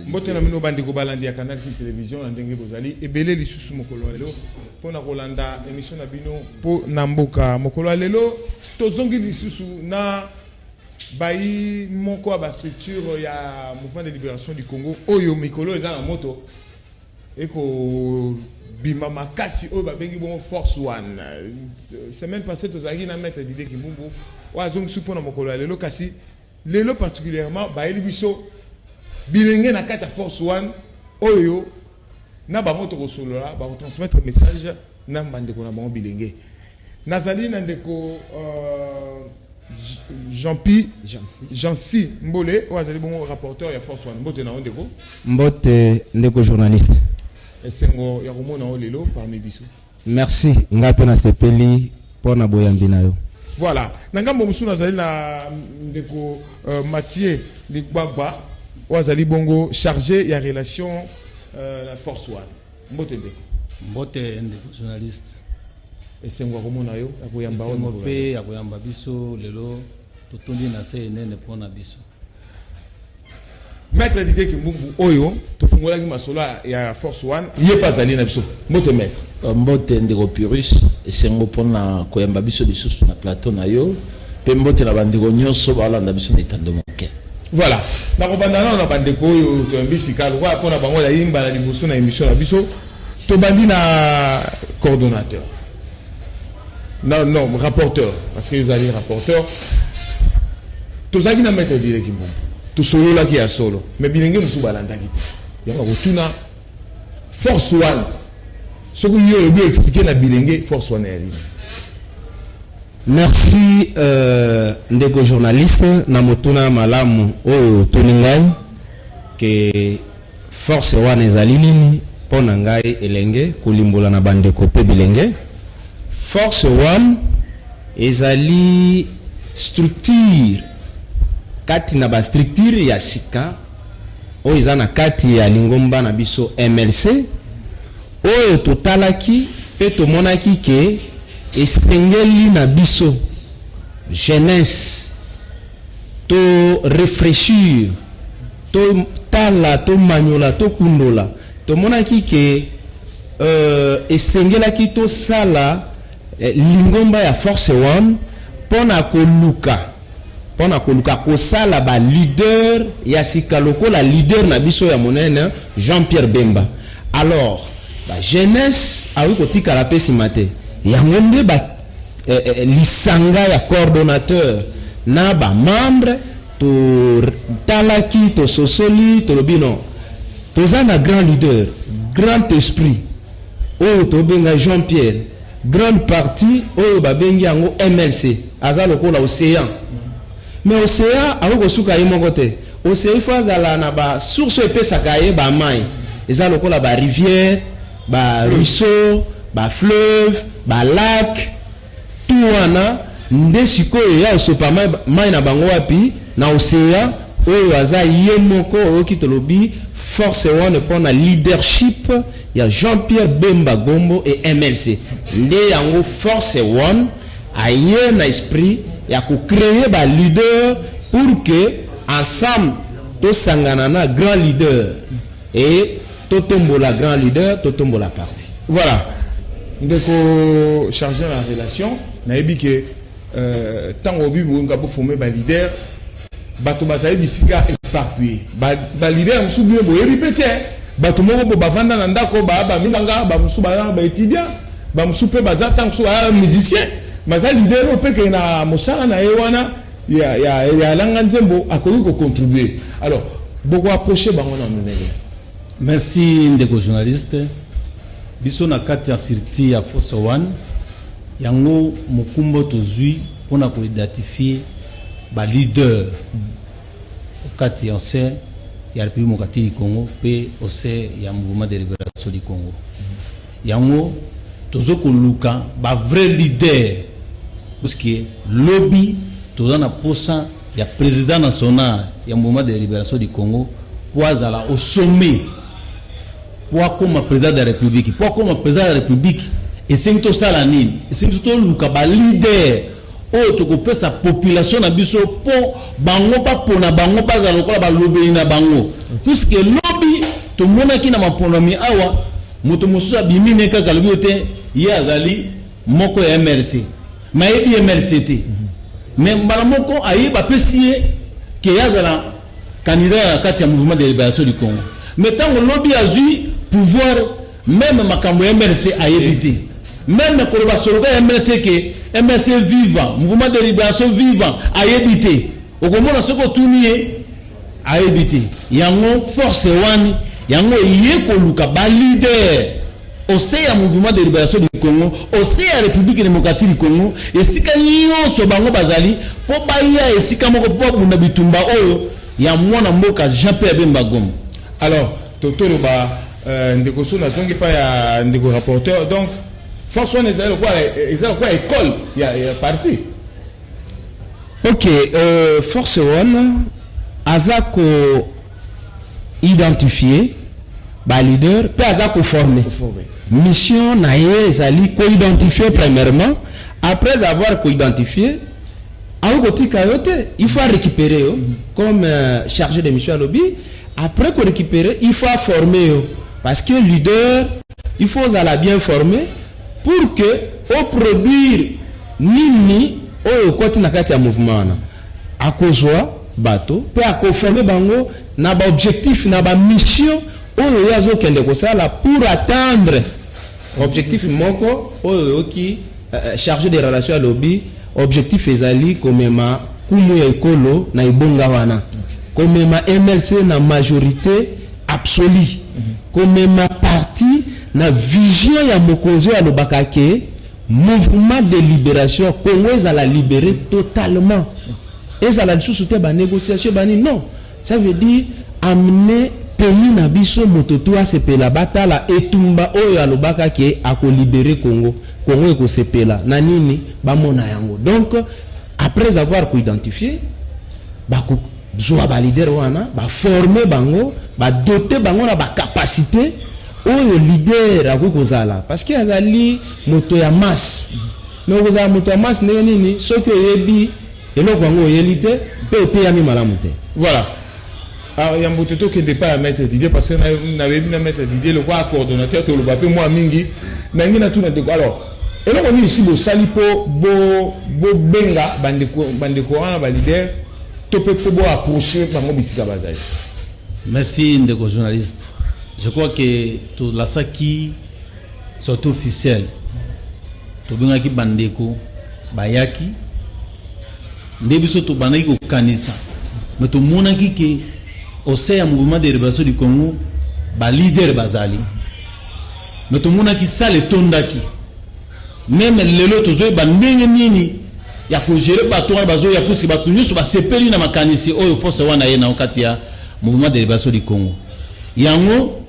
mbote na mino bandi ko balandi ya canal télévision na ndenge bozali ebele lisusu mokolo lelo pona kolanda émission na bino po na mboka mokolo lelo tozongi lisusu na bayi moko ba structure ya mouvement de libération du Congo oyo mikolo eza na moto eko bima makasi oyo babengi bon force one semaine passée tozaki na maître Didier Kimbumbu wa zongi supo na mokolo lelo kasi lelo particulièrement bayi biso bilenge na kata force one oyo na ba moto ko solola ba transmettre message na bandeko na bango bilenge nazali na ndeko Jean-Pi Mbole oazali bon rapporteur ya force one mbote na ndeko mbote ndeko journaliste esengo ya komona o lelo parmi biso merci ngape na sepeli pona boyambi na yo. Voilà nangambo musu nazali na ndeko Mathieu Ligbagba oazali bongo chargé ya relation la force one mbote ndeko journaliste esengo komona yo akoyamba o pe akoyamba biso lelo totondi na CNN pona biso maître Didier Kimbumbu oyo tofungola ki masolo ya force one ye pazali na biso mbote maître mbote ndeko Purus esengo pona koyamba biso lisusu na plateau na yo pe mbote na bandeko nyonso balanda biso na itando moke. Voilà na kobandana na bandeko oyo toyambisi kalo kwa pona bango la yimba na liboso na émission na biso to bandi na coordonnateur non rapporteur parce que vous allez rapporteur tozaki na maître Didier Kimbumbu to solo la ki ya solo mais bilenge musu balanda kiti yango kotuna force one ce que yo le expliquer na bilenge force one ya lini. Merci ndeko journaliste na motuna malamu oyo toningai ke force one ezali nini pona ngai elenge kulimbola na bandeko pe bilenge. Force one ezali structure kati na ba structure ya sika oyo eza na kati ya lingomba na biso MLC oyo totalaki pe tomonaki ke esengeli na biso jeunesse to réfléchir to tala to manyola to kundola tomonaki ke esengelaki to sala lingomba ya force one pona koluka kosala ba leader ya sika lokola leader na biso ya monene Jean-Pierre Bemba. Alors ba jeunesse awi kotikala pe simate yango nde ba lisanga ya coordonnateur na ba membre to talaki to sosoli to lobino toza na grand leader grand esprit oyo tobenga Jean-Pierre grande partie oyo babengi yango MLC aza lokola océan mais océan ako suka ye moko te océan faut azala na ba source epesaka ye ba mai eza lokola ba rivière ba ruisseau ba fleuve ba lac tout wana nde sikoyo ya osopa mai na bango wapi na océan oyo aza ye moko oyo kitolobi force one pona leadership ya Jean-Pierre Bemba Gombo et MLC nde yango force one aye na esprit ya ko créer ba leader pour que ensemble to sangana na grand leader et to tombola grand leader to tombola parti. Voilà ndeko chargé la relation na yebi ke tango bibu ngabo former ba leader bato bazali bisika éparpillé ba leader musubi bo yebi pété bato moko bo bavanda na ndako ba milanga ba musu ba étudiant ba musu pe bazata musu ba musicien maza leader o pe ke na mosala na yewana ya langa nzembo akoki ko contribuer. Alors beaucoup approcher bango na munene. Merci ndeko journaliste biso na kati ya sirti ya force one yango mokumbo tozui pona ko identifier ba leader kati ya ose ya République démocratique du Congo pe ose ya mouvement de libération du Congo yango tozoko luka ba vrai leader parce que lobby tozana posa ya président national ya mouvement de libération du Congo pour azala au sommet pour comme président de la République pour comme président de la République et c'est tout ça la nini et c'est tout luka ba leader oyo tokopesa population na biso po bango bapona bango bazala lokola balobeli na bango puisque lobi tomonaki na maponami awa moto mosusu abimine kaka lobi te ye azali moko ya MRC mayebi MRC te mais mbala moko ayeba pesi ye ke yazala candidat na kati ya mouvement de libération du Congo mais tango lobi azui pouvoir même makambo ya MRC ayebi te même koloba soloka ya MRC ke MRC vivant mouvement de libération vivant ayebi te okomona soko tuniye ayebi te yango force wani yango ye koluka ba leader au sein ya mouvement de libération du Congo au sein ya République démocratique du Congo esika nyonso bango bazali po baya esika moko po bunda bitumba oyo ya mwana mboka Jean-Pierre Bemba Gombo. Alors totolo ba ndeko so na zongi pa ya ndeko rapporteur donc force one ezali quoi école ya parti. Ok, force one azako identifier ba leader pe azako former. Mission na ye ezali ko identifier premièrement après avoir ko identifier il faut récupérer comme chargé de mission à lobby. Après qu'on récupère, il faut former parce que leader, il faut la bien former pour que au produire nini au côté na kati ya mouvement à cause bateau peut à former bango na ba objectif na ba mission au yazo kende ko sala pour atteindre objectif moko au qui chargé des relations à lobby. Objectif ezali komema kumu ya ekolo na ibonga wana komema MLC na majorité absolue komema parti na vision ya mokonzi ya lobakake mouvement de libération Congo ezala libéré totalement ezala lisusu te ba négociation bani non ça veut dire amener pays na biso mototo asepela batala etumba oyo ya lobakake ako libérer Congo eko sepela na nini ba mona yango. Donc après avoir identifié ba ko zoa ba leader wana ba former bango ba doter bango na ba capacité oyo leader akokozala parce que azali moto ya masse mais kozala moto ya masse ndenge nini soki oyebi eloko yango oyelite pe oteyami malamu te. Voilà. Alors yambo toto ke pas à mettre Didier parce que n'avait bien mettre Didier le quoi coordonnateur to le bapé moi mingi na ngina tout na de alors et là on est ici au salipo bo benga bandeko wana ba leader to peut bo approcher bango bisika bazali. Merci ndeko journaliste. Je crois que tout la saki sont officiel. To benga ki bandeko bayaki ndebiso to banaki ko kanisa. Mais to monaki ke au sein du mouvement de libération du Congo ba leader bazali. Mais to monaki sale tondaki. Même lelo tozo ba ndenge nini ya ko gérer bato wana bazo ya kusi bato nyuso ba sepeli na makanisi oyo force wana ye na okati ya mouvement de libération du Congo. Yango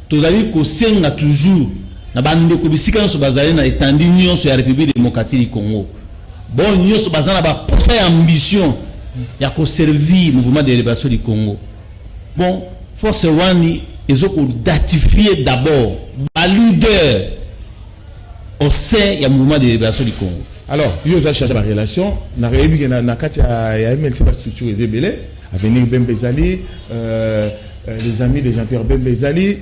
tozali ko senga toujours na bande ko bisika nyuso bazali na étendue nyuso ya République démocratique du Congo. Bon nyuso bazana ba posa ya ambition ya ko servir mouvement de libération du Congo. Bon force wani ezoko datifier d'abord ba leader au sein du mouvement de libération du Congo. Alors, il y a cherché la relation. Na réébi na kati ya MLC ba structure ezebele avenir Bembezali les amis de Jean-Pierre Bembezali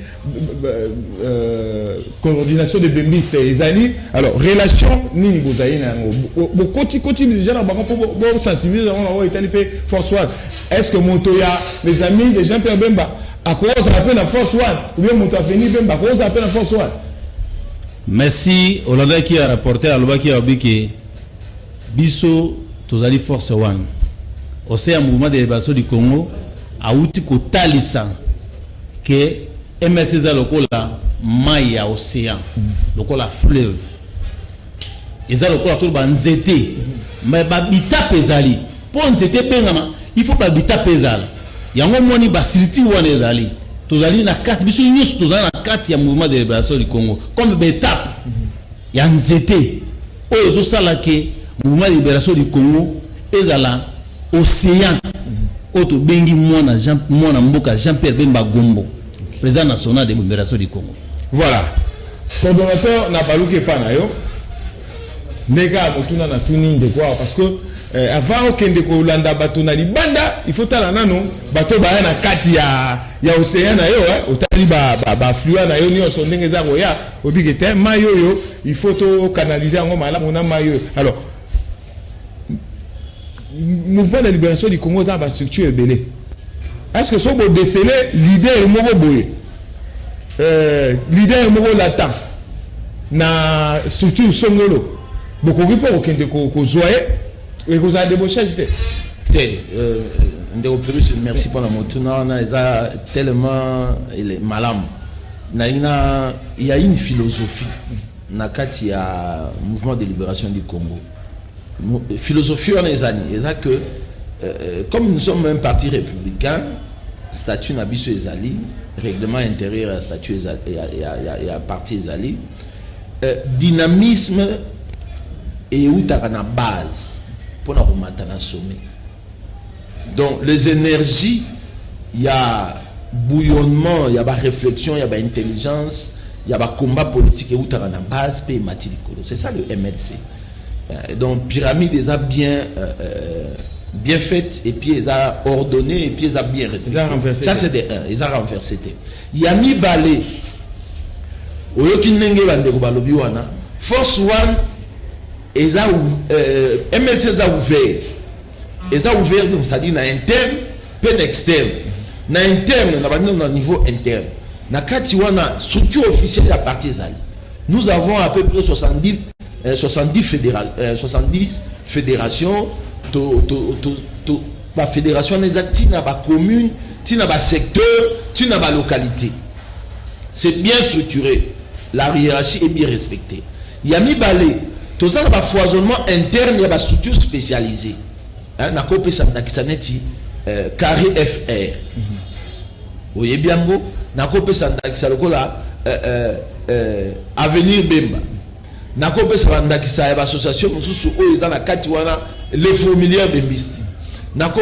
coordination de Bembiste ezali. Alors, relation nini bozali na ngo bo koti déjà na bango pour sensibiliser on va itali pe force one. Est-ce que Montoya les amis de Jean-Pierre Bemba à cause appelle la force one ou bien Montoya venir Bemba à cause appelle la force one? Merci Hollande qui a rapporté à l'Oba qui a dit que Bisso Tozali Force One au sein du mouvement de libération du Congo a outi ko talisa que MSC za lokola maya océan lokola fleuve eza lokola to banzete mais babita pezali po nzete pengama il faut babita pezala yango moni basiriti wana ezali tozali na carte biso nyusu tozali na carte ya mouvement de libération du Congo comme betape ya nzete oyo zo sala ke mouvement de libération du Congo ezala océan oto bengi mwana mboka Jean-Pierre Bemba Gombo président national de libération du Congo. Voilà. Coordonnateur na baluke pa na yo nega motuna na tuni de quoi parce que avant okende ko landa bato na libanda il faut tala nano bato ba na kati ya océan na yo otali ba fluide na yo ni so ndenge za ko ya obigete mayo yo il faut to canaliser ngo mala mona mayo. Alors mouvement de libération du Congo za ba structure belé. Est-ce que so bo déceler leader moko boye leader moko latin na structure songolo beaucoup de gens qui ont joué et vous avez débauché. Merci pour la motuna. Tellement il est malade. Il y a une philosophie. Il y a un mouvement de libération du Congo. Philosophie on est que comme nous sommes un parti républicain, statut Nabiso Ezali, règlement intérieur à statut et à parti Ezali, dynamisme et où tu as une base pour nous remettre dans le sommet. Donc les énergies, il y a bouillonnement, il y a réflexion, il y a intelligence, il y a combat politique et où tu as une base pour matiricolo. C'est ça le MLC. Donc pyramide ils a bien faite et puis ils a ordonné et puis ils a bien respecté. Ça c'est des 1, ils a renversé. Il y a mis balé. Force One MLC a ouvert. Ils ont ouvert, c'est-à-dire dans interne, puis externe. Dans interne, on a niveau interne. Dans la structure officielle de la partie Zali, nous avons à peu près 70 fédérations. La fédération des actifs dans la commune, dans le secteur, dans la localité. C'est bien structuré. La hiérarchie est bien respectée. Il y a mis balai. Tout ça, il y a un foisonnement interne, il y a une structure spécialisée. Il y a un carré FR. Vous voyez bien, il y a Avenir Bemba. Il y a une association qui est les fourmilières Bembisti. Il y a une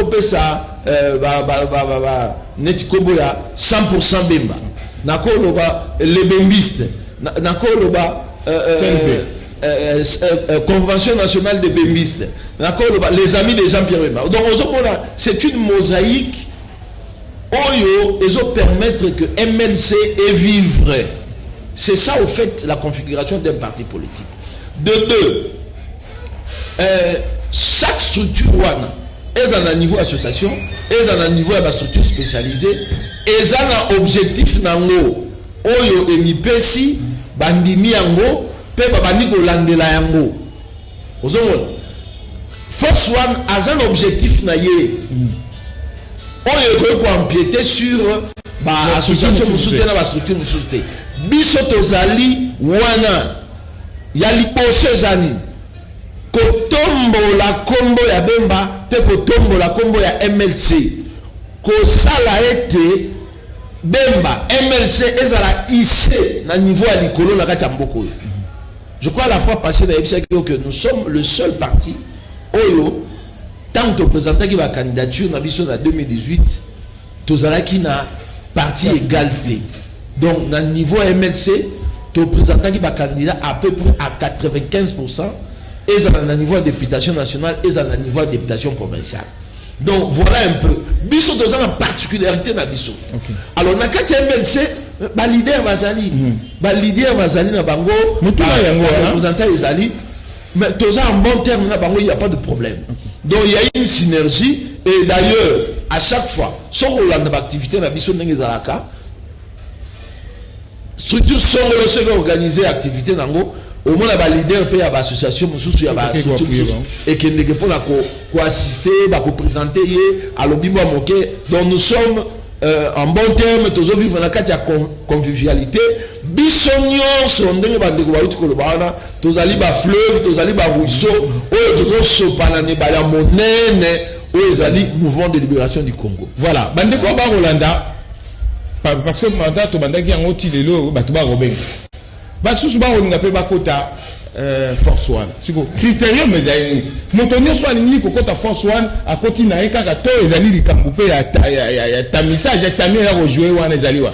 100% Bemba. Il y a les Bembistes. Il y a convention nationale des Bembistes, les amis de Jean-Pierre Bemba. Donc c'est une mosaïque ils ont permettre que MLC est vivre. C'est ça au fait la configuration d'un parti politique. De deux, chaque structure est à un niveau association, est à un niveau de la structure spécialisée, est à un objectif nango oyo emipesi bandimi yango pe babandi kolandela yango. Ozomona Force One a un objectif na ye oyo ko empiéter sur association musuté na ba structure musuté biso tozali wana ya liboso ezali kotombola kombo ya Bemba pe kotombola kombo ya MLC kosala ete Bemba MLC ezala issé na niveau ya likolo na kati ya mboko. Je crois la fois passée que nous sommes le seul parti oyo tant que présenté qui va candidature na biso na 2018 tozala ki na parti égalité. Donc dans le niveau MLC to présenté qui va candidat à peu près à 95% et ça dans le niveau de députation nationale et ça dans le niveau de députation provinciale. Donc voilà un peu biso tozala la particularité na biso. Alors na kati MLC ba leader bazali na bango mutuna yango représentant ezali mais tous en bon terme na bango il y a pas de problème. Donc il y a une synergie et d'ailleurs à chaque fois sur l'activité na biso ndenge zalaka structure songolo se organiser activité nango au moins ba leader pe ya ba association mususu ya ba structure et que ndenge pour la ko assister ba ko présenter ye à lobimbo moké. Donc nous sommes en bon terme toujours vivre dans la convivialité bisognon sont ndenge ba ndeko ba uti ko lobana tozali ba fleuve tozali ba ruisseau oyo tozo sopana ne ba ya monene oyo ezali mouvement de libération du Congo. Voilà bandeko ba Rolanda parce que mandat to bandaki yango ti lelo ba to ba robenga ba susu ba olinga pe ba kota Force One siko critérium ezali motonio so alingi kokota Force One akoti na ekaka to ezali likambo pe ya ta message ya tamie ya rejouer wana ezali wa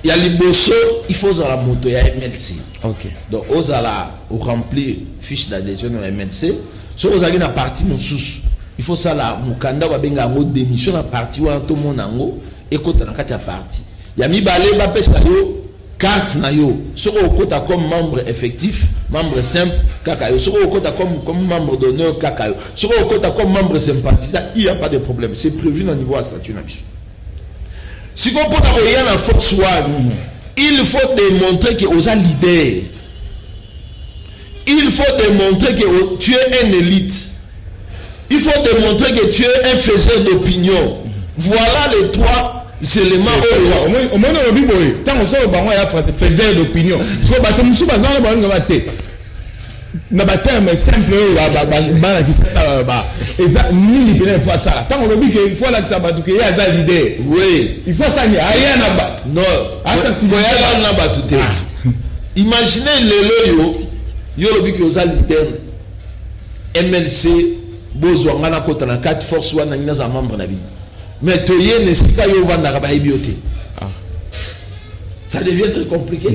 ya liboso il faut za la moto ya MLC. OK. Donc ozala remplir fiche d'adhésion au MNC. Si vous avez une partie mosusu, il faut ça là, mukanda va benga ngo démission na parti wa to monango et kota na kati ya parti. Ya mi balé ba pesa yo carte na yo. Si vous kota comme membre effectif, membre simple kaka yo. Si vous kota comme membre d'honneur kaka yo. Si vous kota comme membre sympathisant, il n'y a pas de problème. C'est prévu dans le niveau à statut na biso. Si vous kota ko ya na force one, il faut démontrer que vous êtes leader. Il faut démontrer que tu es un élite. Il faut démontrer que tu es un faiseur d'opinion. Voilà les trois éléments. Au moins, on dit que tant qu'on sort, on a faiseur d'opinion. Parce que bateau musu bazana ba nga bate. Na terme simple ba qui ça eza ni libérer fois ça. Tant on dit que il faut là que ça ba que ya za leader. Oui. Il faut ça ni aya na ba. Non. Asa si ya na ba tout. Imaginez le yo lobi que oza leader MLC bozo ngana kota na 4 force wana ngina za membre na bi mais toye ne sika yo vanda ka ba ibiote ça devient très compliqué.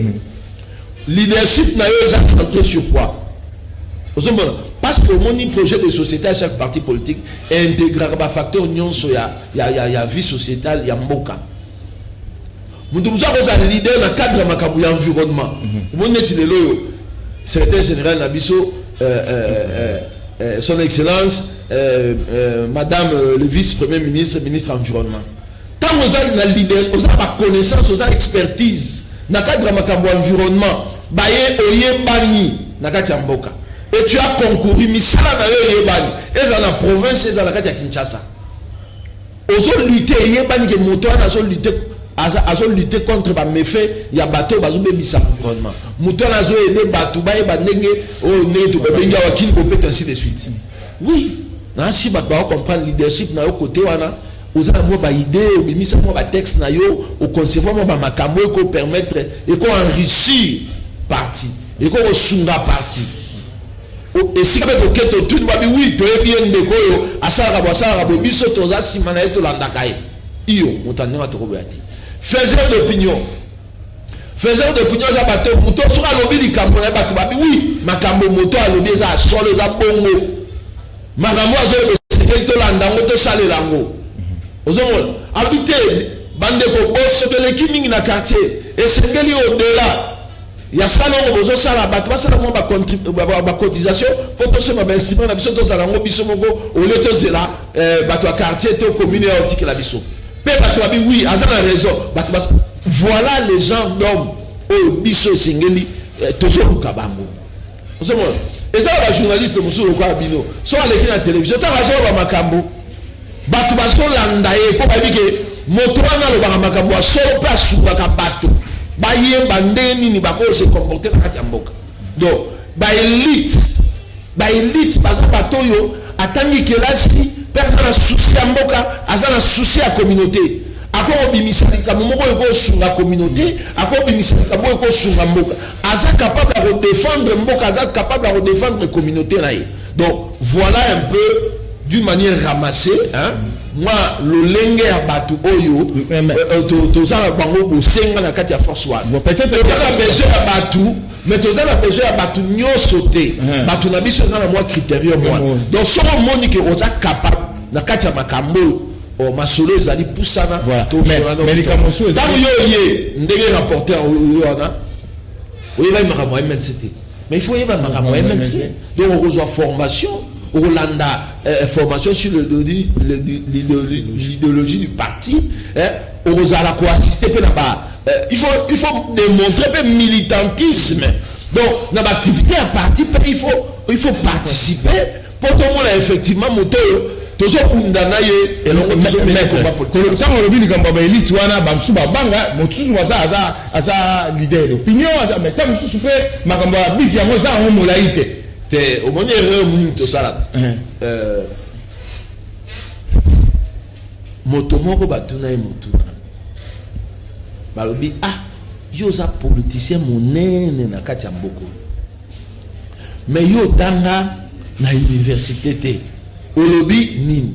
Leadership na yo est centré sur quoi? Parce que mon projet de société à chaque parti politique intègre ba facteur nyonso ya vie sociétale ya mboka. Mundumza ko za leader na cadre makabu ya environnement. Mon neti de loyo secrétaire général Nabiso, son excellence, madame le vice-premier ministre, ministre environnement. Tant que vous avez le leader, vous avez la connaissance, vous avez l'expertise, dans le cadre de l'environnement, et tu as concouru, mais ça et dans la province, et dans la Kinshasa. Vous avez lutté, il y a des motos, azo lutter contre ba méfait ya bateau bazo bebisa environnement muto nazo aider bateau ba ndenge o ne to benga wakili kopeta ainsi de suite. Oui na si bato ba comprendre leadership na yo côté wana oza mo ba idée o bimisa mo ba texte na yo o concevoir mo ba makambo ko permettre et ko enrichir parti et ko sunga parti et si ka to keto tout ba bi oui to e bien ndeko yo asala bo biso to za simana eto landaka iyo mutane ma to ko beati. Faiseur d'opinion, ça bateau moto sur la lobby du Cameroun, oui, ma cambo moto à lobby ça solo ça bongo, ma cambo a solo c'est que l'andango to sale lango. Ozomol, habité bande ko boss de l'équipe na quartier et c'est que li au-delà. Il y a ça là on ça la bateau ça on va cotisation pour tout ce ma instrument na biso to za lango biso moko au lieu to zela bateau quartier to commune et antique la biso. Oui, voilà les gens d'hommes au biso singeli toujours kabango. Et ça va journaliste musu ko abino. So aleki na télévision, ta raso ba makambo. Batu baso landaye ko ba bike moto wana lo ba makambo so pa suka ka batu. Ba yemba ndeni ni ba ko se comporter na kati ya mboka. Donc ba élite baza batoyo atangi kelasi personne n'a souci à mboka, azana souci à communauté. Ako obimisali kamo moko eko sunga communauté, ako obimisali kamo eko sunga mboka. Aza capable de défendre mboka, aza capable de défendre communauté là. Donc voilà un peu d'une manière ramassée, hein. Moi le lenge ya batu oyo to za bango bo senga na kati ya force wa. Peut-être que ça besoin ya batu, mais to za besoin ya batu nyoso te. Batu na biso za na moi critérium moi. Donc so monique oza capable na kati ya makambo o masolo ezali pusana to mais les kamoso ezali yo ndenge rapporter wana oyo ba makambo MNCT. Mais il faut y avoir makambo MNC. Donc on reçoit formation Rolanda formation sur l'idéologie du parti, on a co-assisté il faut démontrer le militantisme. Donc dans l'activité à parti il faut participer pour tout le monde effectivement moto toujours undana ye et l'on mettre ça on le dit comme baba élite wana bamsu babanga motusu waza asa leader d'opinion mais tam su fait makambo abiki yango za on molaite te au moins erreur tout ça moto moko batuna e motu balobi yo za politicien monene na kati ya mboko mais yo tanga na université te olobi nini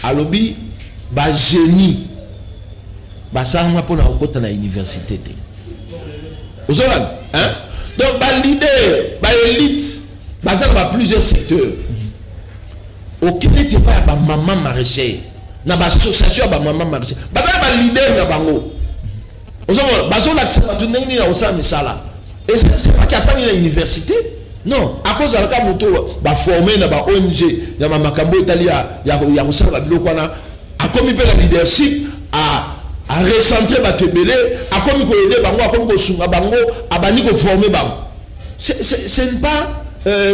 alobi ba génie ba sama pona okota na université te ozola hein Donc ba leader ba élite baza na plusieurs secteurs. Aucun n'est pas ba maman maraîcher na ba association ba maman maraîcher ba leader na bango ozomona bazo lakisa batu ndenge na osala misala et c'est pas qu'attendre à l'université non à cause de la moto ba former na ba ONG ya makambo italia ya osala biloko na a commis pe la leadership à recentrer ba tebele a commis ko aider bango a commis ko sunga bango a bani ko former bango c'est pas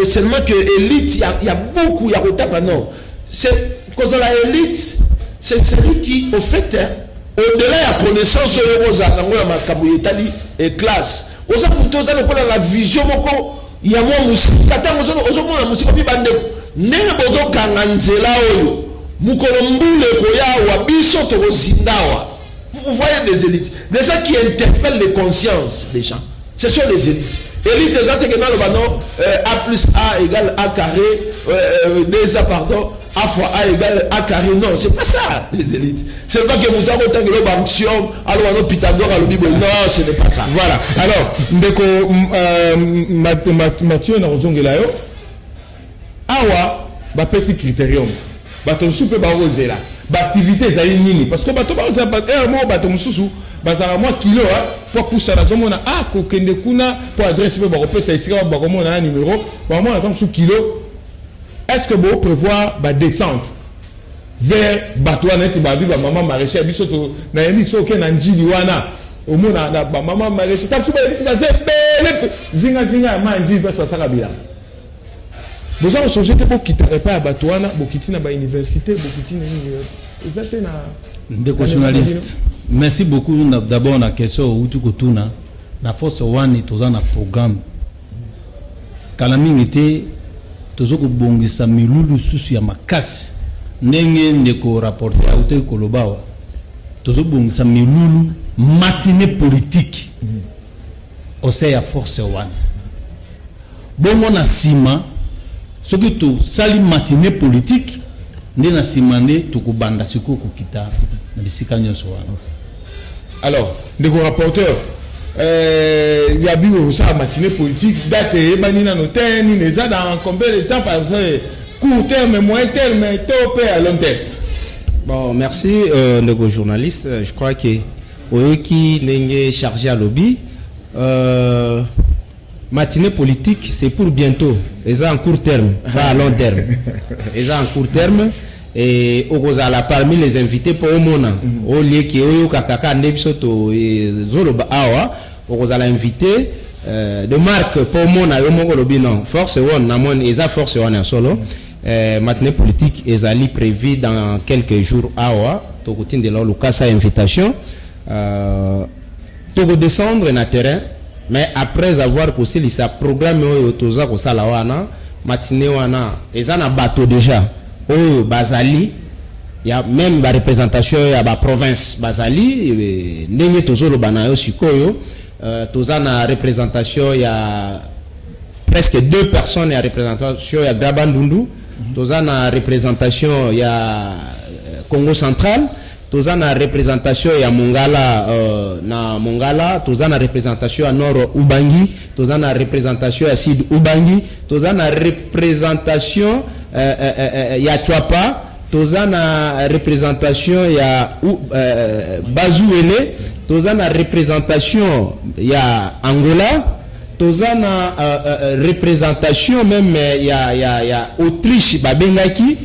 seulement que élite il y a beaucoup il y a autant non c'est cause de la élite c'est celui qui au fait au-delà de la connaissance aux anglo la makambo itali et classe aux apuntos la vision moko il y a moi musika tango ozomona musika bi bande ndenge bozo kanga nzela oyo mukolo mbule ko yawa biso to kozindawa vous voyez des élites des gens qui interpellent les consciences des gens ce sont les élites. Élite des gens qui ont le A plus A égale A carré, 2A pardon, A fois A égale A carré. Non, c'est pas ça, les élites. C'est pas que vous avez autant que le banxium, alors Pythagore, à l'Obibo. Non, ce n'est pas ça. Voilà. Alors, ndeko Mathieu Narozongelayo, awa, ba pesi critérium. Bato soupe ba rosé là. Ba activité za nini parce que bato ba rosé ba mo bato mususu bazala moi kilo pour pousser la zone ko kende kuna pour adresse ba ko pesa isika ba ko mona numéro ba mo attend sous kilo est-ce que vous prévoir ba descente vers bato na ti ba bi ba maman maraîcher biso to na yemi so ke na njili wana au mona na ba maman maraîcher ta suba na zebele zinga manji ba so saka bila. Vous avez changé pour quitter pas à Batouana, pour quitter na université, pour quitter exactement. Des journalistes. Merci beaucoup d'abord la question où tu kotuna na force one toza na programme. Kalami était tozo ko bongisa milulu susu ya makasi. Ndenge ndeko rapporter à hôtel Kolobawa. Tozo bongisa milulu matinée politique. Au sein ya force one. Bongo na sima ce que tu sali matinée politique n'est na simandé tu kubanda siko kukita na bisika nyonso wana. Alors de rapporteur il y a bien ça matinée politique date et banina notaire ni les a dans combien de temps par exemple court terme moyen terme top et à long terme. Bon merci nos journalistes je crois que qui n'est chargé à lobby matinée politique, c'est pour bientôt. Ils ont en court terme, pas à long terme. Ils ont en court terme. Et au Gozala, parmi les invités pour au Mona, au lieu qui est Kakaka, Nebsoto et Zoloba Awa, au Gozala invité de marque pour Mona, au Mongolobino, Force One, Namon, ils ont Force One en solo. Matinée politique, ils ont prévu dans quelques jours Awa, Tokotin de l'Olukasa invitation. Toko descendre na terrain. Mais après avoir posé sa programme autoza ko sala wana matinée wana ezana bateau déjà au Bazali il y a même la représentation ya ba province Bazali ndenge tozolo banayo sikoyo tozana représentation ya presque 2 personnes ya représentation ya Grabandundu tozana représentation ya Congo central tozana représentation ya Mongala na Mongala tozana représentation à Nord Ubangi tozana représentation à Sud Ubangi tozana représentation ya Chwapa tozana représentation ya Bazuele tozana représentation ya Angola tozana représentation même ya Autriche babengaki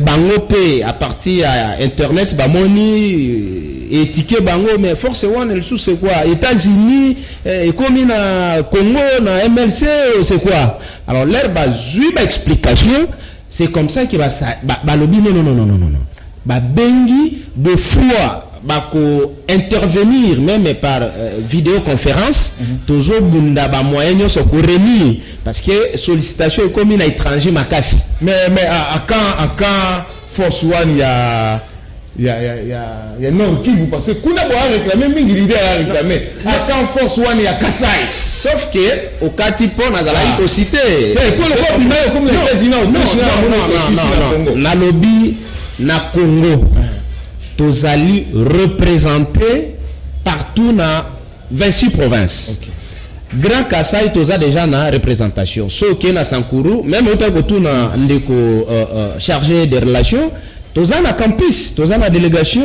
bango pe à partir à internet bamoni et ticket bango mais force one le sous c'est quoi États-Unis et comme na Congo na MLC c'est quoi alors leur bazui ba explication c'est comme ça que ba lobby non ba bengi de fois bako intervenir même par vidéoconférence toujours bunda ba moyen so ko remis parce que sollicitation comme une étranger makasi mais à quand force one il y a Nord Kivu parce que kuna bo réclamer mingi leader a réclamer à quand force one il y a Kasai sauf que au katipo nazala ko cité pour le peuple comme les présidents non na lobby na Congo tozali représenté partout dans 26 provinces. Okay. Grand Kassai toza déjà na représentation. So qui na Sankuru, même autant que tout na ndeko chargé des relations, toza na campus, toza na délégation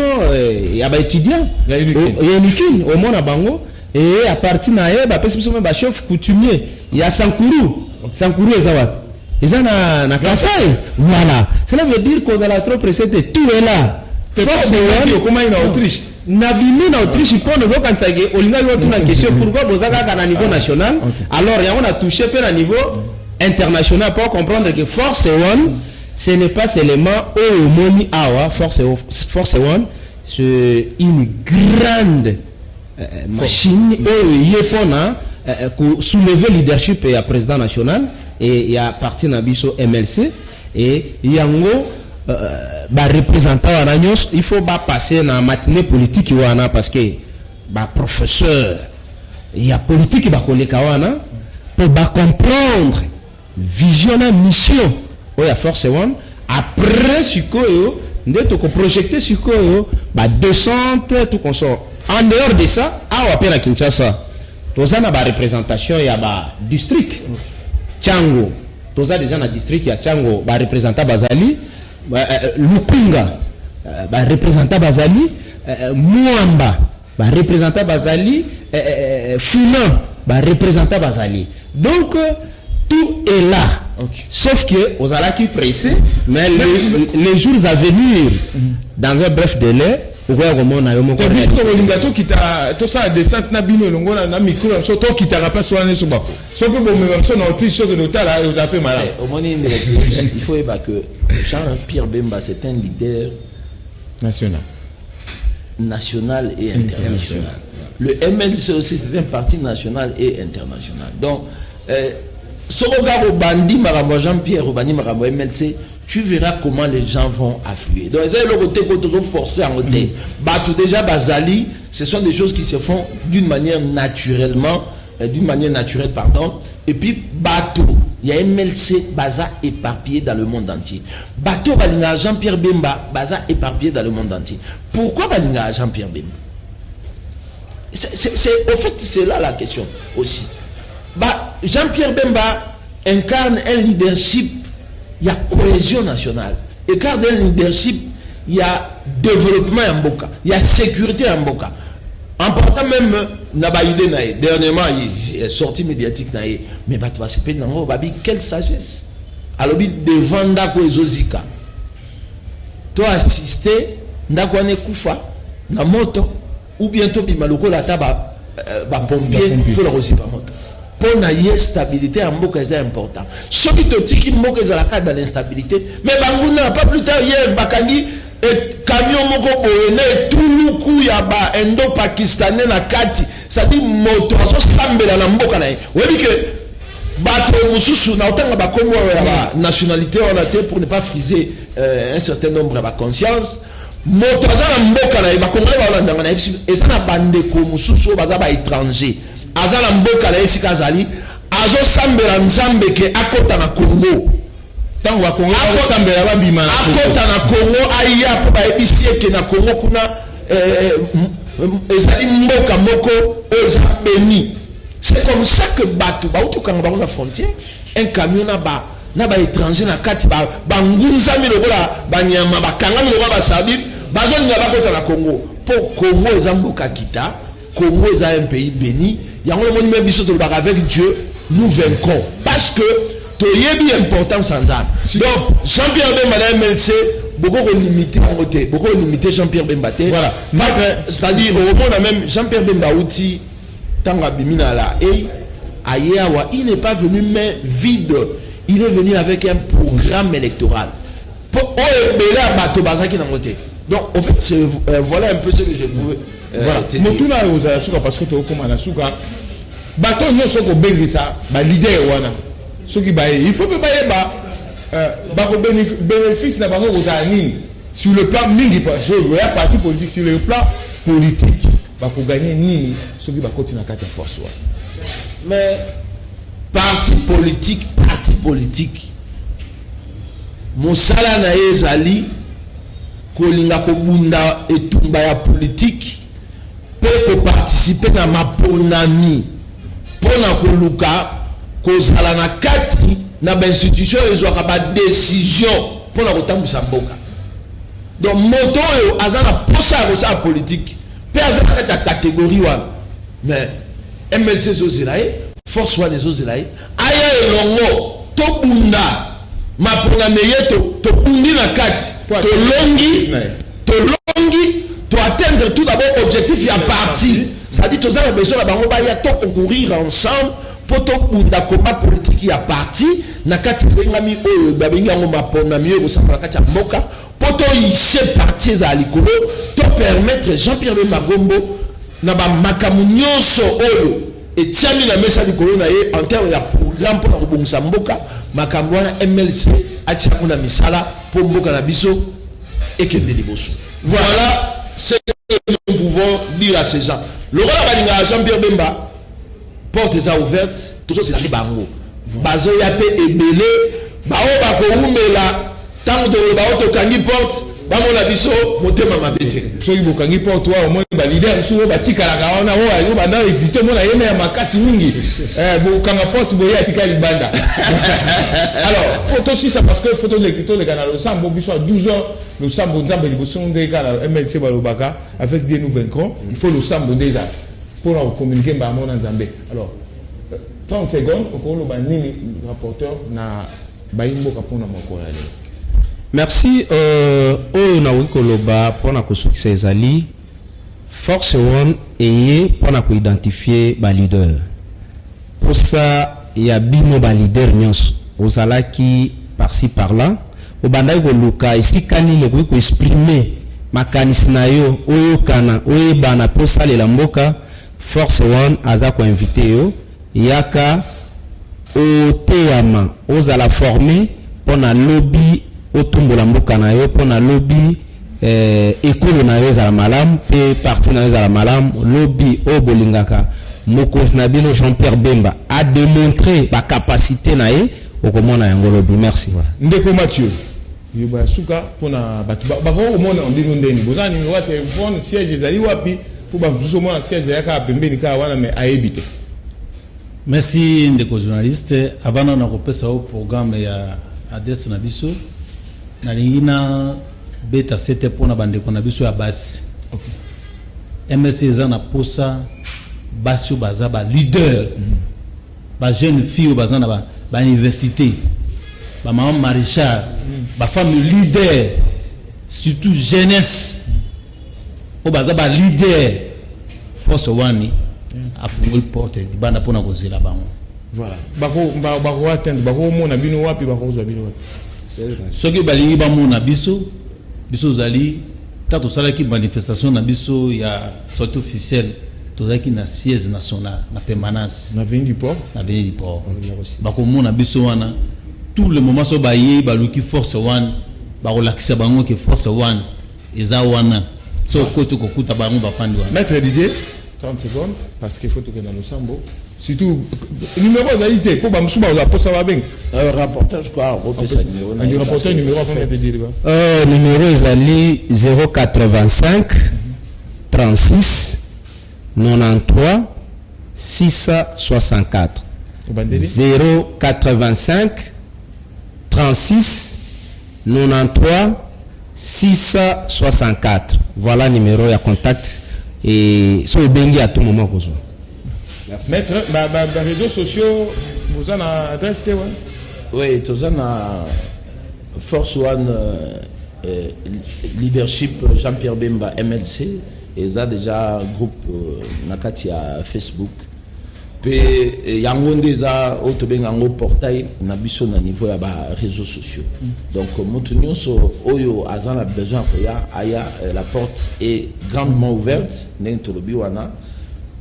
ya ba étudiants. Il y a une au monde à Bango et à partir na ye ba pesi biso ba chef coutumier, il y a Sankuru. Sankuru ezawa. Ils ont na Kassai. Voilà. Cela veut dire qu'on a la trop précédé, tout est là. Comment il est en Autriche? Nabimi na Autriche pour ne pas kantsage olinga yo tuna question pourquoi bozaka kana niveau national alors on a touché peu à niveau international pour comprendre que Force One ce n'est pas seulement Moni Awa Force One c'est une grande machine yepona soulever leadership et président national et il y a parti na biso MLC et yango représentant il faut passer dans matinée politique parce que professeur il y a politique qui va pour comprendre vision mission il Force One après sikoyo ndeko projeter sikoyo descente tout consort en dehors de ça à peine à Kinshasa tozana représentation il y a district Tchango toza déjà na district ya Tchango représentant bazali Lukunga représentant Bazali Muamba représentant Bazali Funan représentant Bazali donc tout est là sauf que aux ala qui pressé mais les jours à venir dans un bref délai qui t'a tout ça descente na bino longo na micro so to qui t'a rappelé sur so so que bon même so na Autriche so que l'hôtel là vous appelez malade il faut que Jean-Pierre Bemba c'est un leader national et international. Le MLC aussi c'est un parti national et international. Donc ce regard au bandi marambo Jean-Pierre au bandi marambo MLC, tu verras comment les gens vont affluer. Donc, ils ont le côté forcé en côté. Batou déjà Bazali, ce sont des choses qui se font d'une manière naturelle, pardon. Et puis Batou, il y a MLC Baza éparpillé dans le monde entier. Batou Balinga Jean-Pierre Bemba Baza éparpillé dans le monde entier. Pourquoi Balinga Jean-Pierre Bemba? Au fait, c'est là la question aussi. Jean-Pierre Bemba incarne un leadership. Il y a cohésion nationale. Et car dans le leadership, il y a développement en Boka, il y a sécurité en Boka. En portant même Nabaïde Naï, dernièrement, il est sorti médiatique Naï, mais tu vas se payer quelle sagesse. Alors, devant Ndako Ezozika, tu as assisté Ndako Koufa, na moto, ou bientôt Bimaloko la taba, pompier, pour le rosier moto. Pour la stabilité en Mboka est important. Ce qui te dit qu'il Mboka est dans l'instabilité, mais Bangouna, pas plus tard hier, Bakani, et camion Moko Boene, Touloukou, Yaba, Indo-Pakistanais, na Kati, ça dit moto, ça semble dans la Mboka. Oui, que Bato Moussoussou, na autant que comme nationalité, on a été pour ne pas friser un certain nombre de conscience. Moto, ça na Mboka, et ça na bande ko Moussoussou, baza étranger. Azala mboka la esika zali azo sambela nzambe ke akota na Congo tango wa Congo sambela ba bima akota na Congo aya po ba ebisie ke na Congo kuna ezali mboka moko eza béni. C'est comme ça que batu ba utukanga ba na frontière un camion na ba étranger na kati ba ngunza mi lokola ba nyama ba kanga mi lokola ba sabi bazo nga ba kota na Congo po Congo eza mboka kita. Congo est un pays béni. Il y a un moment même avec Dieu, nous vaincrons. Parce que tu es bien important sans âme. Donc, Jean-Pierre Bemba MLC, beaucoup limité Jean-Pierre Bemba. Voilà. C'est-à-dire, au moment même, Jean-Pierre Bemba outil, Tanga Bimina la Ayawa, il n'est pas venu main vide. Il est venu avec un programme électoral. Donc, en fait, voilà un peu ce que je pouvais. Voilà. Motuna ozala parce que tu comme na suka. Bato nyoso ko bengisa ba leader wana. Soki ba il faut que ba ko bénéfice na bango ozala nini sur le plan mingi parce que il y a parti politique sur le plan politique ba ko gagner nini soki ba koti na kati force wa. Mais parti politique mosala na ezali kolinga ko bunda etumba ya politique peut participer dans ma ponami pona koluka kozala na kati na ba institution ezwaka ba décision pona kotambisa mboka. Donc moto oyo azana posa ya politique pe azana kati ya catégorie wana mais MLC zozelaye force wana ezozelaye aya elongo tobunda maponga meyeto tobundi na kati tolongi to atteindre tout d'abord objectif ya parti, c'est-à-dire tous les besoin la bango ba ya to concourir ensemble pour to bunda combat politique ya parti na kati ngami oyo ba bengi ngo maponga mieux osamba kati ya mboka pour to yise parti za likolo to permettre Jean-Pierre Bemba Gombo na ba makamunyoso oyo etiami na mesa likolo na ye en termes ya programme pour kobongisa mboka makambo wana MLC atia kuna misala pour mboka na biso et que de liboso. Voilà ce que nous pouvons dire à ces gens. Le roi balinga Jean-Pierre Bemba, porte est ouverte, tout ça c'est la libango. Bazo yape ebele, bao bako umela, tant de bao to kangi porte, bamo na biso motema mabete. So ibo kangi porte wa au moins ba leader so ba tika la kaona wa yo banda hésiter mona yema ya makasi mingi. Bo kanga porte boye atika libanda. Alors, photo si ça parce que photo le canal sambo biso à 12 ans. Le sambo nzambe liboso ndeka la MLC balobaka avec des nouveaux vaincrons, il faut le sambo déjà pour communiquer ba mona nzambe. Alors 30 secondes au lo ba nini rapporteur na baimbo kapona mokolo ale. Merci oyo na wikoloba pona ko succès ezali force one eye pona ko identifier ba leader. Pour ça il y a bino ba leader nyos ozalaki par-ci par-là. Au bandai ko luka ici kani le ko exprimer makanisi na yo oyo kana oyo bana posa le mboka force one aza ko inviter yo yaka o teama ozala former pona lobby otumbola mboka na yo pona lobby ekolo na yo za malam pe parti na yo za malam lobby o bolingaka mokozi na bino Jean-Pierre Bemba a démontré ba capacité na ye okomona yango lobby. Merci. Voilà. Ndeko Mathieu yoba suka pona batu bako omona ndino ndeni bozani wa téléphone siège ezali wapi pour ba biso mona siège yaka pembeni ka wana mais aebite. Merci ndeko journaliste avant na kopesa au programme ya adresse na biso na lingina beta c'était pona bandeko na biso ya basi. Okay. MSC za na posa basi baza ba leader ba jeune fille baza na ba université ba maman Marichal ba femme leader surtout jeunesse o baza ba leader force one afungoli porte di banda pona kozela bango. Voilà bako atteindre bako mona bino wapi bako zo bino wapi soki balingi ba mona biso zali tato sala ki manifestation na biso ya sortie officielle tozaki na siège national na permanence na avenue du port bako mona biso wana tout le moment so baye baluki force one bakolakisa bango ke force one eza wana so koto kokuta bango bafandi wana. Maître Didier 30 secondes parce qu'il faut que dans le sambo surtout numéro zalité pour ba msuba za posa ba beng rapporteur je crois repesa numéro na rapporteur numéro afin de dire numéro ezali 085 36 93 664 085 36 93 664. Voilà le numéro de contact et sur le bengi à tout moment. Maître, les réseaux sociaux, vous avez une adresse? Oui, vous avez Force One Leadership Jean-Pierre Bemba MLC et ça déjà un groupe nakati à Facebook. Puis yango ndeza otobenga ngo portail na biso na niveau ya ba réseaux sociaux. Donc moto nyonso oyo azana besoin koya aya la porte est grandement ouverte n'entolobi wana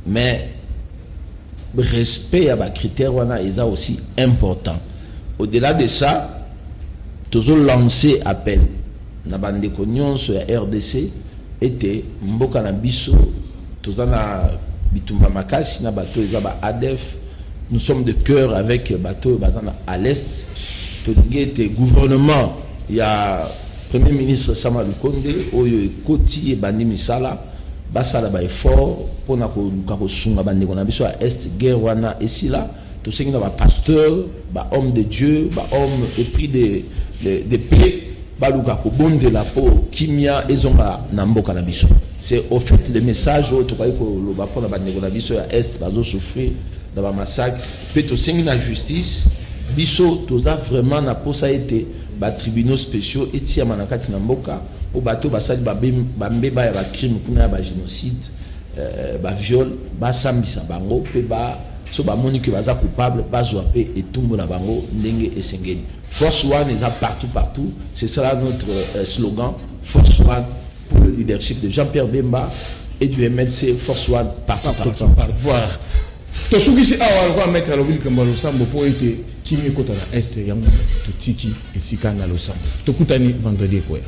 mais respect ya ba critères wana est aussi important. Au-delà de ça, toujours lancer appel na bandeko nyonso ya RDC était mboka na biso tozana bitumba makasi na bateau ezaba ADF. Nous sommes de cœur avec bateau bazana à l'est. Tolingi était gouvernement, il y a premier ministre Sama Lukonde oyo ekoti e bandi misala basala ba effort pona ko sunga bandeko na biso ya est guerre wana esila to sengi na ba pasteur ba homme de Dieu ba homme épris de paix baluka ko bondela po kimia ezonga na mboka na biso. C'est au fait le message au to ko lo ba pona bandeko na biso ya est bazo souffrir dans ba massacre pe to sengi na justice biso toza vraiment na posa été ba tribunaux spéciaux etia manakati na mboka po bato basali bambeba ya ba crime kuna ya ba génocide ba viol ba sambisa bango pe ba so ba moni que baza coupable bazwa pe etumbo na bango ndenge esengeli. Force One est partout, c'est ça notre slogan, Force One pour le leadership de Jean-Pierre Bemba et du MLC. Force One partout. Voilà. Tosukisi awa kwa mettre le ville kambalo sambo po ete kimi kota na est yango tutiki esika na losambo. Tokutani vendredi quoi.